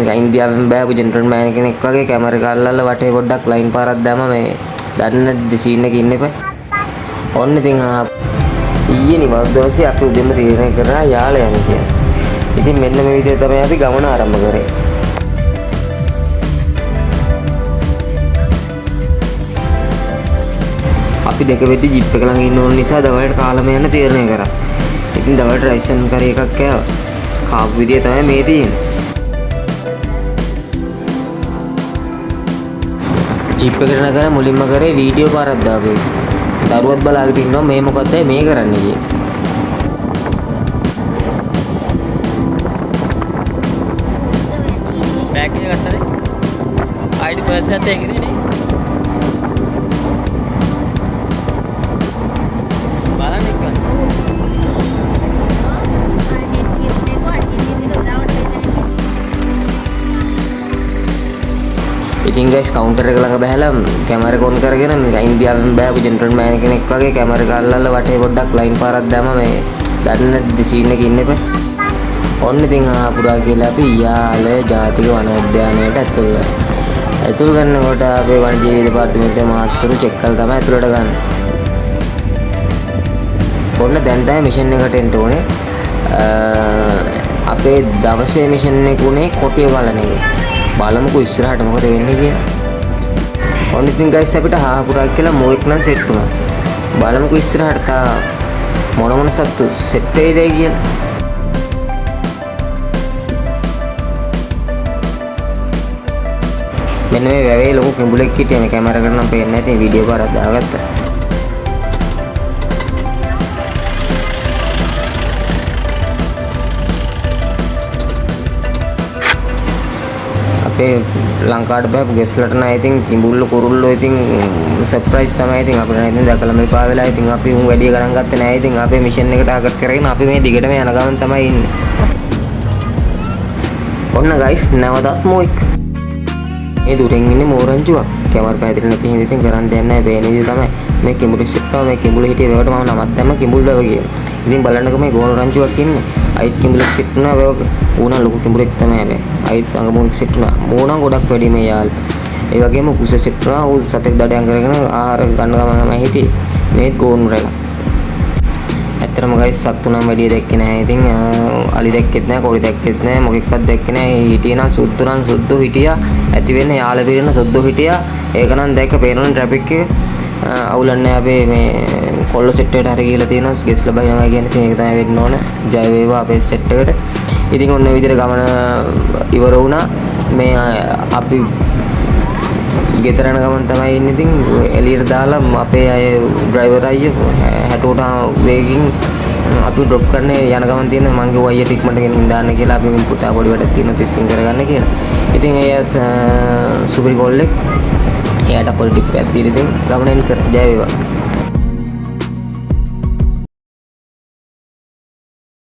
නිකන් ඉන්දියාවෙන් බෑපු ජෙන්ටල්මෑන් කෙනෙක් වගේ කැමරා එක අල්ලලා වටේ පොඩ්ඩක් ලයින් පාරක් දැම්ම මේ දන්නේ නැද්ද සීන් එකේ ඉන්න එපා. ඔන්න ඉතින් ඊයේ නිවාඩු දවසේ අපි උදේම තීරණය කරා යාලා යන්න කියලා. ඉතින් මෙන්න මේ විදිහට තමයි අපි ගමන ආරම්භ කරේ. අපි දෙක වෙද්දි ජිප් එක ළඟ ඉන්න ඕන නිසා දවල්ට කාලම යන්න තීරණය කරා. ඉතින් දවල්ට රයිසන් කරි එකක් කෑවා. කාපු විදිය තමයි මේ තියෙන්නේ. ජිප් එකට නගලා මුලින්ම කරේ වීඩියෝ පාරක් දාපේ. දරුවත් බලාගෙන ඉන්නවා මේ මොකද්ද මේ කරන්නේ කියලා. බෑග් එක ගත්තද? ID පර්ස් එකත් එක්කනේ නේ. බලන්න එක්ක. ඉතින් ගයිස් කවුන්ටර් එක ළඟ බහැලා කැමරා එක ඔන් කරගෙන ඉන්දියාවෙන් බෑපු ජෙන්ටල්මෑන් කෙනෙක් වගේ කැමරා එක අල්ලලා වටේ පොඩ්ඩක් ලයින් පාරක් දැම්ම මේ දන්නේ නැද්ද සීන් එකේ ඉන්න එපා. ඔන්න ඉතින් ආපුරා කියලා අපි යාල ජාතික වනෝද්‍යානයට ඇතුල් කරනකොට අපේ වනජීවි දෙපාර්තමේන්තුවේ මහත්තුරු චෙක් කරලා තමයි ඇතුළට ගන්න. ඔන්න දැන් තමයි මිෂන් එකට එන්න ඕනේ. අපේ දවසේ මිෂන් එක උනේ කොටිය බලන එක. බලමුකෝ ඉස්සරහට මොකද වෙන්නේ කියලා. ඔන්න ඉතින් ගයිස් අපිට හාපුරා කියලා මොෙක් නම් සෙට් වුණා. බලමුකෝ ඉස්සරහට තා මොන සත්තු සෙට් වෙයිද කියලා. මෙන්න මේ වැවේ ලොකු කිඹුලෙක් හිටියේ මේ කැමරා එකට නම් පේන්නේ නැති වීඩියෝ පාරක් දාගත්තා. අපේ ලංකාවට බෑපු ගෙස්ලට නෑ ඉතින් කිඹුල්ල කුරුල්ලෝ ඉතින් සර්ප්‍රයිස් තමයි ඉතින් අපිට නෑ ඉතින් දැකලා මේපා වෙලා ඉතින් අපි උන් වැඩි ගණන් ගත්තේ නෑ ඉතින් අපේ මිෂන් එක ටාගට් කරගෙන අපි මේ දිගටම යන ගමන් තමයි ඉන්නේ. ඔන්න ගයිස් නැවතත් මොයික් මේ දුරින් ඉන්නේ මෝරංචුවක්. කැමරා පැහැදිලි නැති හින්දා ඉතින් කරන් දෙන්නේ නැහැ. පේන විදිහ තමයි මේ කිඹුලු සිට්ටව මේ කිඹුල හිටියේ වේවට මම නමක් දැම්ම කිඹුල් බව කියලා. ඉතින් බලන්නකෝ මේ ගෝන රංචුවක් ඉන්නේ. අයිත් කිඹුලෙක් සිට්ටුනා වේවක. ඌනා ලොකු කිඹුලෙක් තමයි හැබැයි. අයිත් අඟමුණෙක් සිට්ටුනා. මෝණන් ගොඩක් වැඩි මේ යාල්. ඒ වගේම කුස සිට්ටුනා. ඌ සතෙක් දඩයන් කරගෙන ආහාර ගන්න ගමන් හිටියේ. මේත් ගෝන රැලා. ඇත්තටම ගයිස් සත්තු නම් වැඩි දැක්කේ නැහැ. ඉතින් අලි දැක්කෙත් නැහැ, කොරි දැක්කෙත් නැහැ, මොකෙක්වත් දැක්කේ නැහැ. හිටියේ නම් සුද්දු නම් සුද්දු හිටියා. ඇති වෙන්නේ යාළ පිරෙන සුද්දු හිටියා. ඒක නම් දැක්ක පේනවනේ ට්‍රැෆික් එක. අවුලන්නේ අපේ මේ කොල්ල සෙට් එකට හරි ගිහලා තියෙනවා. ගෙස්ලා බහිනවා කියන්නේ ඉතින් ඒක තමයි වෙන්න ඕන. ජය වේවා අපේ සෙට් එකට. ඉතින් ඔන්න ඔය විදිහට ගමන ඉවර වුණා. මේ අපි ගෙදර යන ගමන් තමයි ඉන්නේ. ඉතින් එළියට දාලා අපේ අය ඩ්‍රයිවර් අයියා 60ට වේගින් අපි ඩ්‍රොප් කරන්න යන ගමන් තියෙන මං ගිහුවා අයියට ඉක්මනට ගෙනින් දාන්න කියලා. අපි මේ පුතා පොඩි වැඩක් තියෙනවා තිස්සින් කරගන්න කියලා. ඉතින් එයාත් සුපිරි කොල්ලෙක්. එයාට පොඩි ටිප් එකක් දීලා ඉතින් ගමන එන්න කර ජය වේවා.